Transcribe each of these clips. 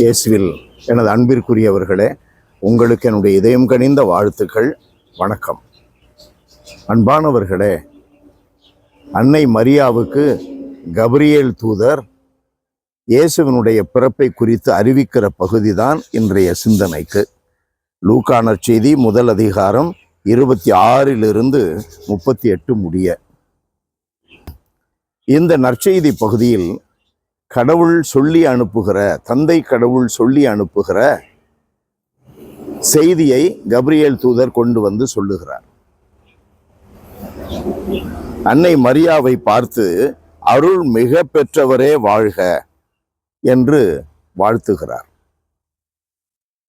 இயேசுவில் எனது அன்பிற்குரியவர்களே, உங்களுக்கு என்னுடைய இதயம் கனிந்த வாழ்த்துக்கள். வணக்கம். அன்பானவர்களே, அன்னை மரியாவுக்கு கபிரியேல் தூதர் இயேசுவினுடைய பிறப்பை குறித்து அறிவிக்கிற பகுதிதான் இன்றைய சிந்தனைக்கு. லூக்கா நற்செய்தி முதல் அதிகாரம் 26 38 முடிய. இந்த நற்செய்தி பகுதியில் கடவுள் சொல்லி அனுப்புகிற, தந்தை கடவுள் சொல்லி அனுப்புகிற செய்தியை கபிரியேல் தூதர் கொண்டு வந்து சொல்லுகிறார். அன்னை மரியாவை பார்த்து அருள் மிக பெற்றவரே வாழ்க என்று வாழ்த்துகிறார்.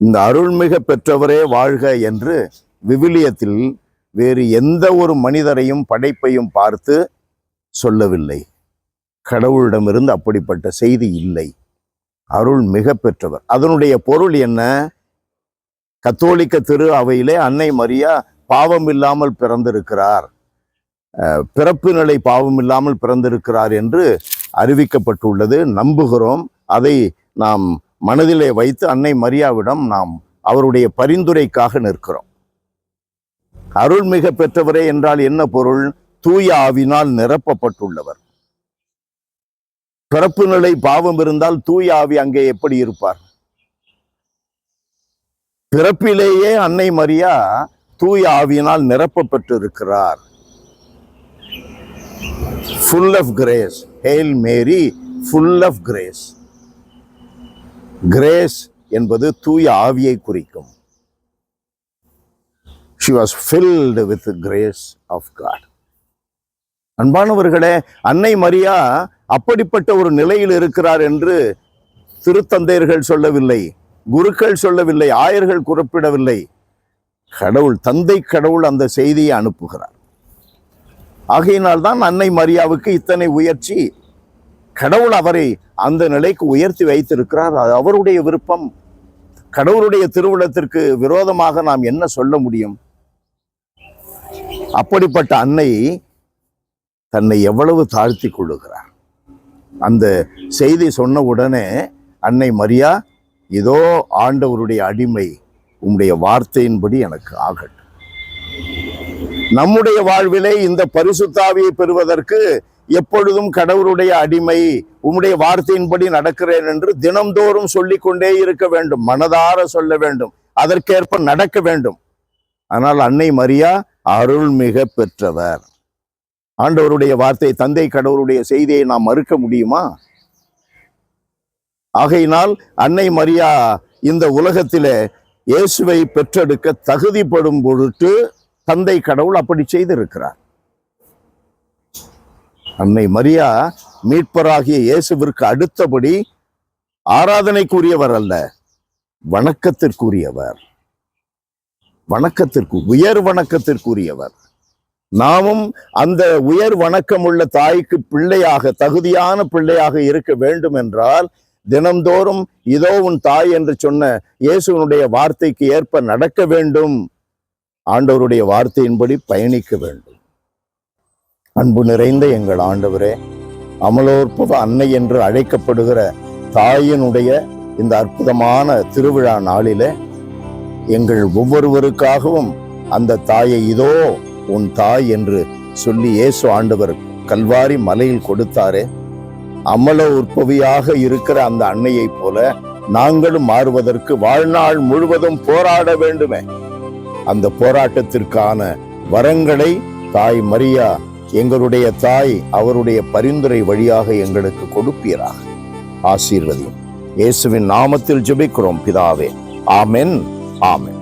இந்த அருள்மிக பெற்றவரே வாழ்க என்று விவிலியத்தில் வேறு எந்த ஒரு மனிதரையும் படைப்பையும் பார்த்து சொல்லவில்லை. கடவுளிடமிருந்து அப்படிப்பட்ட செய்தி இல்லை. அருள் மிக பெற்றவர். அதனுடைய பொருள் என்ன? கத்தோலிக்க திரு அவையிலே அன்னை மரியா பாவம் இல்லாமல் பிறந்திருக்கிறார், பிறப்பு நிலை பாவம் இல்லாமல் பிறந்திருக்கிறார் என்று அறிவிக்கப்பட்டுள்ளது. நம்புகிறோம். அதை நாம் மனதிலே வைத்து அன்னை மரியாவிடம் நாம் அவருடைய பரிந்துரைக்காக நிற்கிறோம். அருள் மிக பெற்றவரே என்றால் என்ன பொருள்? தூய ஆவினால் நிரப்பப்பட்டுள்ளவர். பிறப்பு நிலை பாவம் இருந்தால் தூய ஆவி அங்கே எப்படி இருப்பார்? பிறப்பிலேயே அன்னை மரியா தூய ஆவியினால் நிரப்பப்பட்டிருக்கிறார். full of grace. Hail Mary, full of grace. Grace என்பது தூய ஆவியை குறிக்கும். She was filled with the grace of God. அன்பானவர்களே, அன்னை மரியா அப்படிப்பட்ட ஒரு நிலையில் இருக்கிறார் என்று திருத்தந்தையர்கள் சொல்லவில்லை, குருக்கள் சொல்லவில்லை, ஆயர்கள் குறிப்பிடவில்லை. கடவுள், தந்தை கடவுள் அந்த செய்தியை அனுப்புகிறார். ஆகையினால்தான் அன்னை மரியாவுக்கு இத்தனை உயர்ச்சி. கடவுள் அவரை அந்த நிலைக்கு உயர்த்தி வைத்திருக்கிறார். அது அவருடைய விருப்பம். கடவுளுடைய திருவுளத்திற்கு விரோதமாக நாம் என்ன சொல்ல முடியும்? அப்படிப்பட்ட அன்னை தன்னை எவ்வளவு தாழ்த்தி கொள்ளுகிறார். அந்த செய்தி சொன்ன உடனே அன்னை மரியா, இதோ ஆண்டவருடைய அடிமை, உம்முடைய வார்த்தையின்படி எனக்கு ஆகட்டும். நம்முடைய வாழ்விலே இந்த பரிசுத்தாவியை பெறுவதற்கு எப்பொழுதும் கடவுளுடைய அடிமை, உம்முடைய வார்த்தையின்படி நடக்கிறேன் என்று தினம்தோறும் சொல்லிக் கொண்டே இருக்க வேண்டும். மனதார சொல்ல வேண்டும், அதற்கேற்ப நடக்க வேண்டும். ஆனால் அன்னை மரியா அருள் மிக பெற்றவர். ஆண்டவருடைய வார்த்தை, தந்தை கடவுளுடைய செய்தியை நாம் மறுக்க முடியுமா? ஆகையினால் அன்னை மரியா இந்த உலகத்திலே இயேசுவை பெற்றெடுக்க தகுதிப்படும் பொருட்டு தந்தை கடவுள் அப்படி செய்திருக்கிறார். அன்னை மரியா மீட்பராகிய இயேசுவிற்கு அடுத்தபடி ஆராதனைக்குரியவர் அல்ல, வணக்கத்திற்குரியவர். உயர் வணக்கத்திற்குரியவர். நாமும் அந்த உயர் வணக்கமுள்ள தாய்க்கு பிள்ளையாக, தகுதியான பிள்ளையாக இருக்க வேண்டும் என்றால் தினம்தோறும் இதோ உன் தாய் என்று சொன்ன இயேசுவனுடைய வார்த்தைக்கு ஏற்ப நடக்க வேண்டும். ஆண்டவருடைய வார்த்தையின்படி பயணிக்க வேண்டும். அன்பு நிறைந்த எங்கள் ஆண்டவரே, அமலோற்பவ அன்னை என்று அழைக்கப்படுகிற தாயினுடைய இந்த அற்புதமான திருவிழா நாளிலே எங்கள் ஒவ்வொருவருக்காகவும் அந்த தாயை இதோ உன் தாய் என்று சொல்லி இயேசு ஆண்டவர் கல்வாரி மலையில் கொடுத்தாரே, அமல உற்பவியாக இருக்கிற அந்த அன்னையை போல நாங்களும் மாறுவதற்கு வாழ்நாள் முழுவதும் போராட வேண்டுமே. அந்த போராட்டத்திற்கான வரங்களை தாய் மரியா, எங்களுடைய தாய், அவருடைய பரிந்துரை வழியாக எங்களுக்கு கொடுப்பீராக. ஆசீர்வதியும். இயேசுவின் நாமத்தில் ஜெபிக்கிறோம் பிதாவே. ஆமென். ஆமென்.